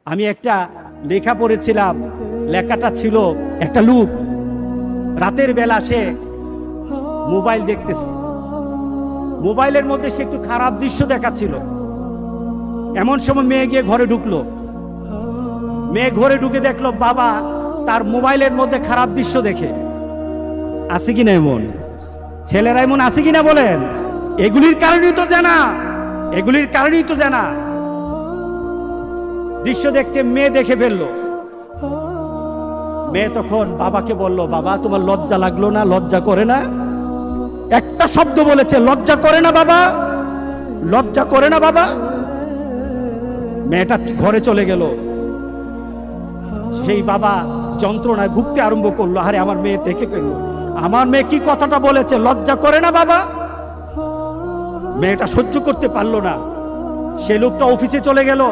আমি একটা লেখা পড়েছিলাম, লেখাটা ছিল একটা লোক রাতের বেলা সে মোবাইল দেখতেছে, মোবাইলের মধ্যে সে একটু খারাপ দৃশ্য দেখাচ্ছিল। এমন সময় মেয়ে গিয়ে ঘরে ঢুকলো, মেয়ে ঘরে ঢুকে দেখলো বাবা তার মোবাইলের মধ্যে খারাপ দৃশ্য দেখে। আছে কিনা এমন ছেলেরা, এমন আছে কিনা বলেন? এগুলির কারণেই তো জানা, এগুলির কারণেই তো জানা দৃশ্য দেখছে, মেয়ে দেখে ফেললো। মেয়ে তখন বাবাকে বলল, বাবা তোমার লজ্জা লাগলো না? লজ্জা করে না? একটা শব্দ বলেছে, লজ্জা করে না বাবা, লজ্জা করে না বাবা। মেয়েটা ঘরে চলে গেল। সেই বাবা যন্ত্রণায় ভুগতে আরম্ভ করলো, আরে আমার মেয়ে দেখে ফেললো, আমার মেয়ে কি কথাটা বলেছে, লজ্জা করে না বাবা। মেয়েটা সহ্য করতে পারলো না, সে লোকটা অফিসে চলে গেল।